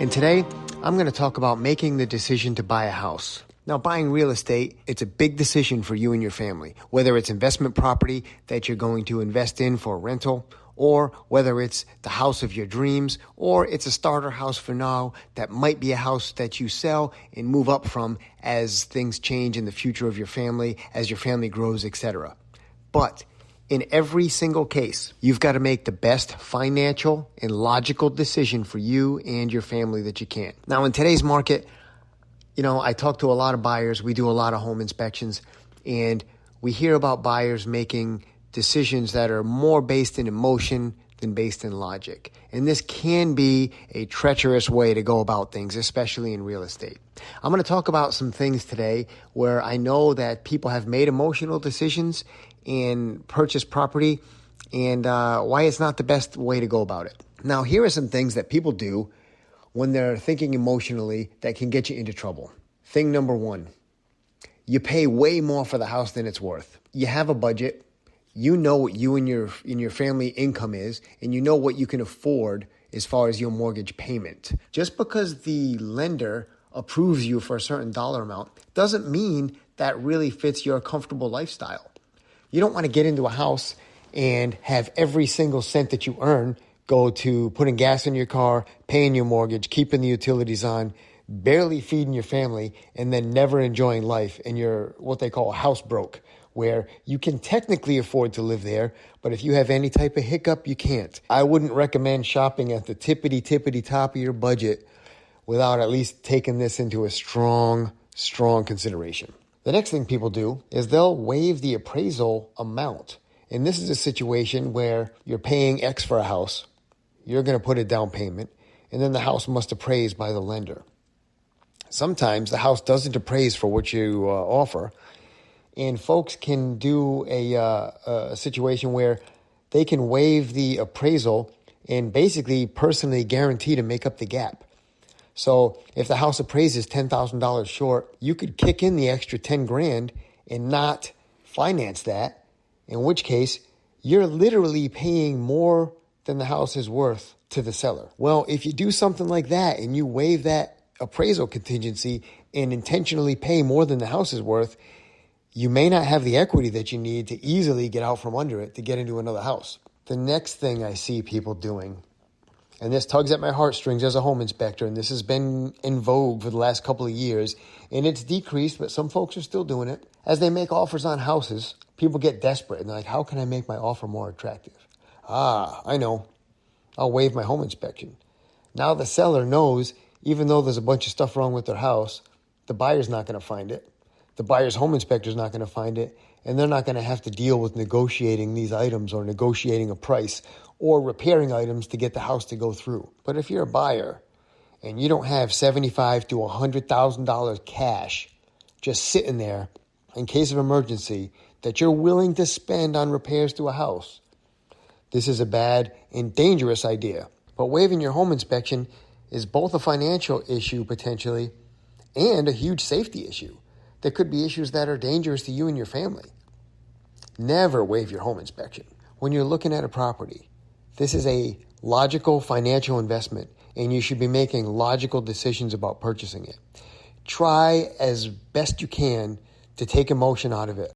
And today, I'm going to talk about making the decision to buy a house. Now, buying real estate, it's a big decision for you and your family, whether it's investment property that you're going to invest in for rental, or whether it's the house of your dreams, or it's a starter house for now that might be a house that you sell and move up from as things change in the future of your family, as your family grows, etc. But in every single case, you've got to make the best financial and logical decision for you and your family that you can. Now, in today's market, I talk to a lot of buyers. We do a lot of home inspections, and we hear about buyers making decisions that are more based in emotion than based in logic. And this can be a treacherous way to go about things, especially in real estate. I'm going to talk about some things today where I know that people have made emotional decisions and purchased property, and why it's not the best way to go about it. Now, here are some things that people do when they're thinking emotionally that can get you into trouble. Thing number one, you pay way more for the house than it's worth. You have a budget. You know what you and your family income is, and you know what you can afford as far as your mortgage payment. Just because the lender approves you for a certain dollar amount doesn't mean that really fits your comfortable lifestyle. You don't want to get into a house and have every single cent that you earn go to putting gas in your car, paying your mortgage, keeping the utilities on, barely feeding your family, and then never enjoying life. And you're what they call house broke, where you can technically afford to live there, but if you have any type of hiccup, you can't. I wouldn't recommend shopping at the tippity top of your budget without at least taking this into a strong consideration. The next thing people do is they'll waive the appraisal amount. And this is a situation where you're paying X for a house, you're going to put a down payment, and then the house must appraise by the lender. Sometimes the house doesn't appraise for what you offer, and folks can do a situation where they can waive the appraisal and basically personally guarantee to make up the gap. So if the house appraises $10,000 short, you could kick in the extra $10,000 and not finance that, in which case you're literally paying more than the house is worth to the seller. Well, if you do something like that and you waive that appraisal contingency and intentionally pay more than the house is worth, you may not have the equity that you need to easily get out from under it to get into another house. The next thing I see people doing, and this tugs at my heartstrings as a home inspector, and this has been in vogue for the last couple of years, and it's decreased, but some folks are still doing it. As they make offers on houses, people get desperate, and they're like, how can I make my offer more attractive? I know. I'll waive my home inspection. Now the seller knows, even though there's a bunch of stuff wrong with their house, the buyer's not going to find it. The buyer's home inspector's not going to find it, and they're not going to have to deal with negotiating these items or negotiating a price or repairing items to get the house to go through. But if you're a buyer and you don't have $75,000 to $100,000 cash just sitting there in case of emergency that you're willing to spend on repairs to a house, this is a bad and dangerous idea. But waiving your home inspection is both a financial issue potentially and a huge safety issue. There could be issues that are dangerous to you and your family. Never waive your home inspection. When you're looking at a property, this is a logical financial investment, and you should be making logical decisions about purchasing it. Try as best you can to take emotion out of it.